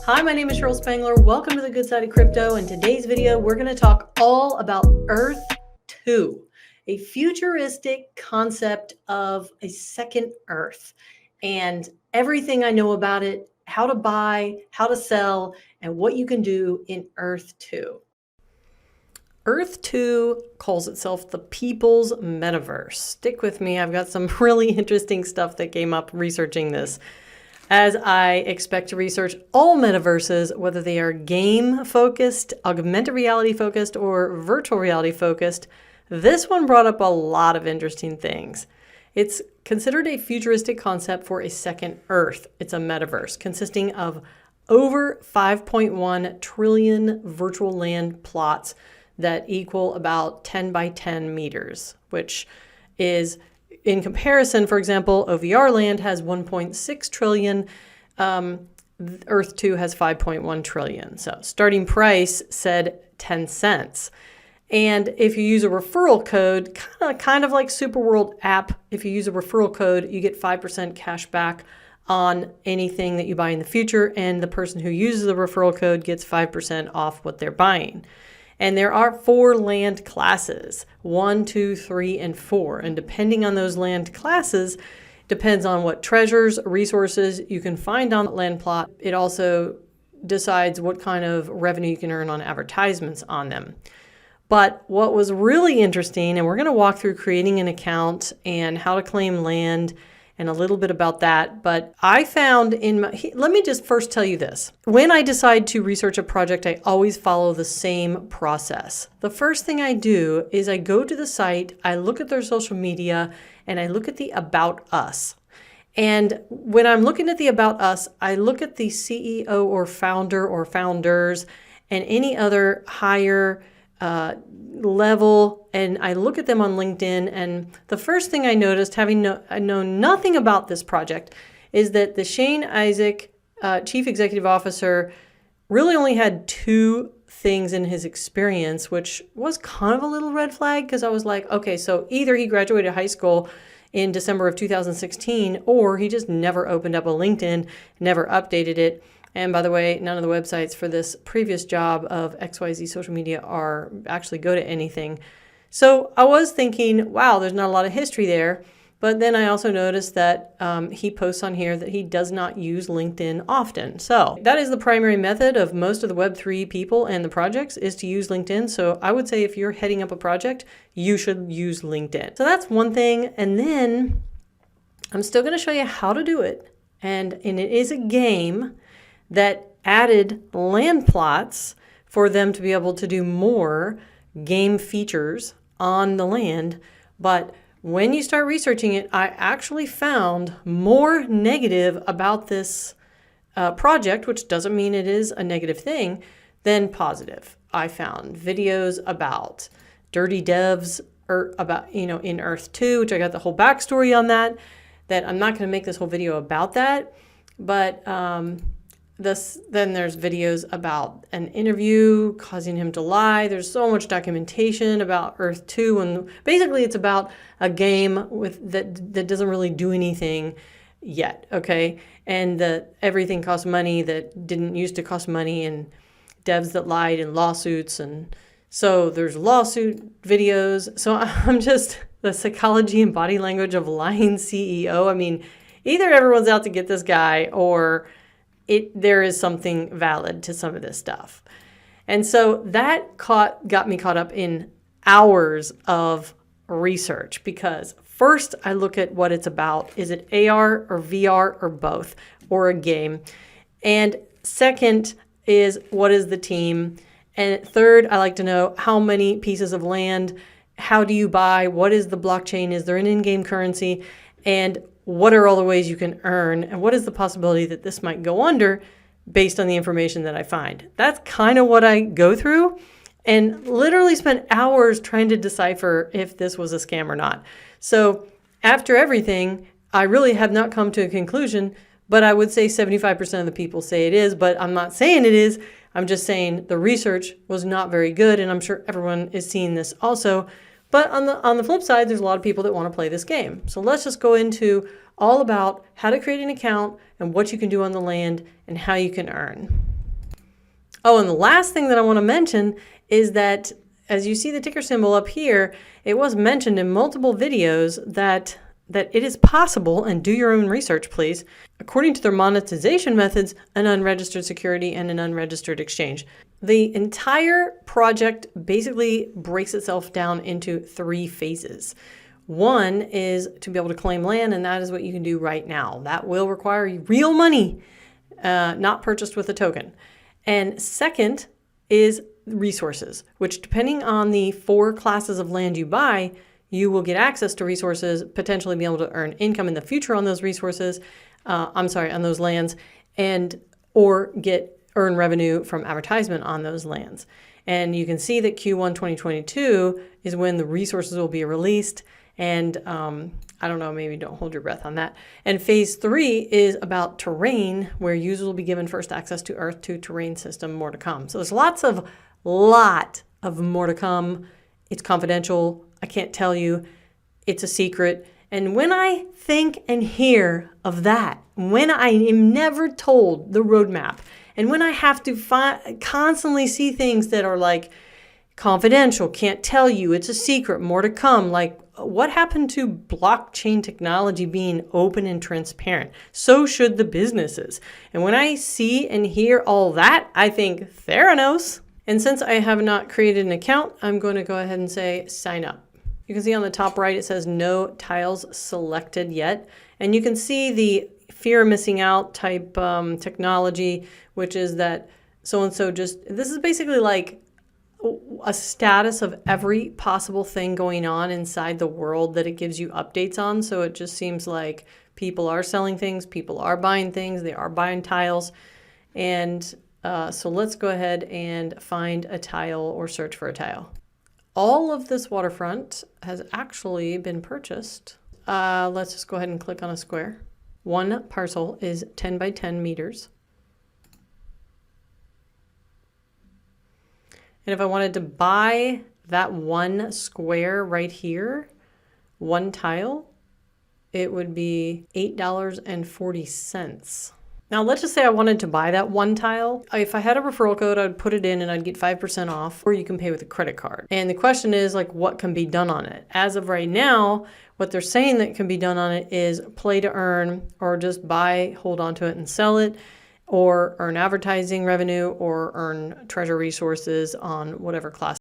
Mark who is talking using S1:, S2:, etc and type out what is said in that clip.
S1: Hi, my name is Cheryl Spangler. Welcome to the Good Side of Crypto. In today's video, we're going to talk all about Earth 2, a futuristic concept of a second Earth, and everything I know about it, how to buy, how to sell, and what you can do in Earth 2. Earth 2 calls itself the People's Metaverse. Stick with me. I've got some really interesting stuff that came up researching this. As I expect to research all metaverses, whether they are game-focused, augmented reality-focused, or virtual reality-focused, this one brought up a lot of interesting things. It's considered a futuristic concept for a second Earth. It's a metaverse consisting of over 5.1 trillion virtual land plots that equal about 10 by 10 meters, which is, in comparison, for example, OVR land has 1.6 trillion. Earth 2 has 5.1 trillion. So starting price said 10 cents. And if you use a referral code, kind of like Superworld app, if you use a referral code, you get 5% cash back on anything that you buy in the future. And the person who uses the referral code gets 5% off what they're buying. And there are 4 land classes, 1, 2, 3, and 4. And depending on those land classes, depends on what treasures, resources you can find on the land plot. It also decides what kind of revenue you can earn on advertisements on them. But what was really interesting, and we're going to walk through creating an account and how to claim land and a little bit about that. But I found let me just first tell you this. When I decide to research a project, I always follow the same process. The first thing I do is I go to the site, I look at their social media, and I look at the About Us. And when I'm looking at the About Us, I look at the CEO or founder or founders and any other higher level, and I look at them on LinkedIn, and the first thing I noticed, having known nothing about this project, is that the Shane Isaac, Chief Executive Officer, really only had 2 things in his experience, which was kind of a little red flag, because I was like, okay, so either he graduated high school in December of 2016, or he just never opened up a LinkedIn, never updated it. And by the way, none of the websites for this previous job of XYZ social media actually go to anything. So I was thinking, wow, there's not a lot of history there. But then I also noticed that he posts on here that he does not use LinkedIn often. So that is the primary method of most of the Web3 people and the projects, is to use LinkedIn. So I would say if you're heading up a project, you should use LinkedIn. So that's one thing. And then I'm still going to show you how to do it. And it is a game that added land plots for them to be able to do more game features on the land. But when you start researching it, I actually found more negative about this project, which doesn't mean it is a negative thing, than positive. I found videos about dirty devs in Earth 2, which I got the whole backstory on that I'm not going to make this whole video about that. But then there's videos about an interview causing him to lie. There's so much documentation about Earth 2, and basically it's about a game that doesn't really do anything yet, okay? And that everything costs money that didn't used to cost money, and devs that lied in lawsuits, and so there's lawsuit videos. So I'm just the psychology and body language of lying CEO. I mean, either everyone's out to get this guy, or there is something valid to some of this stuff. And so that got me caught up in hours of research, because first I look at what it's about. Is it AR or VR or both, or a game? And second is, what is the team? And third, I like to know how many pieces of land, how do you buy, what is the blockchain, is there an in-game currency, and what are all the ways you can earn, and what is the possibility that this might go under based on the information that I find. That's kind of what I go through, and literally spent hours trying to decipher if this was a scam or not. So after everything, I really have not come to a conclusion, but I would say 75% of the people say it is, but I'm not saying it is. I'm just saying the research was not very good, and I'm sure everyone is seeing this also. But on the flip side, there's a lot of people that want to play this game. So let's just go into all about how to create an account and what you can do on the land and how you can earn. Oh, and the last thing that I want to mention is that as you see the ticker symbol up here, it was mentioned in multiple videos that it is possible, and do your own research, please, according to their monetization methods, an unregistered security and an unregistered exchange. The entire project basically breaks itself down into 3 phases. One is to be able to claim land, and that is what you can do right now. That will require real money, not purchased with a token. And second is resources, which depending on the 4 classes of land you buy, you will get access to resources, potentially be able to earn income in the future on those resources, on those lands, and or earn revenue from advertisement on those lands. And you can see that Q1 2022 is when the resources will be released. And I don't know, maybe don't hold your breath on that. And phase 3 is about terrain, where users will be given first access to Earth 2 terrain system, more to come. So there's lot of more to come. It's confidential. I can't tell you. It's a secret. And when I think and hear of that, when I am never told the roadmap, and when I have to constantly see things that are like confidential, can't tell you, it's a secret, more to come, like what happened to blockchain technology being open and transparent? So should the businesses. And when I see and hear all that, I think Theranos. And since I have not created an account, I'm going to go ahead and say sign up. You can see on the top right, it says no tiles selected yet. And you can see the fear of missing out type technology, which is that so-and-so this is basically like a status of every possible thing going on inside the world that it gives you updates on. So it just seems like people are selling things, people are buying things, they are buying tiles. And so let's go ahead and find a tile or search for a tile. All of this waterfront has actually been purchased. Let's just go ahead and click on a square. One parcel is 10 by 10 meters. And if I wanted to buy that one square right here, one tile, it would be $8.40. Now, let's just say I wanted to buy that one tile. If I had a referral code, I'd put it in and I'd get 5% off, or you can pay with a credit card. And the question is, like, what can be done on it? As of right now, what they're saying that can be done on it is play to earn, or just buy, hold on to it and sell it, or earn advertising revenue, or earn treasure resources on whatever class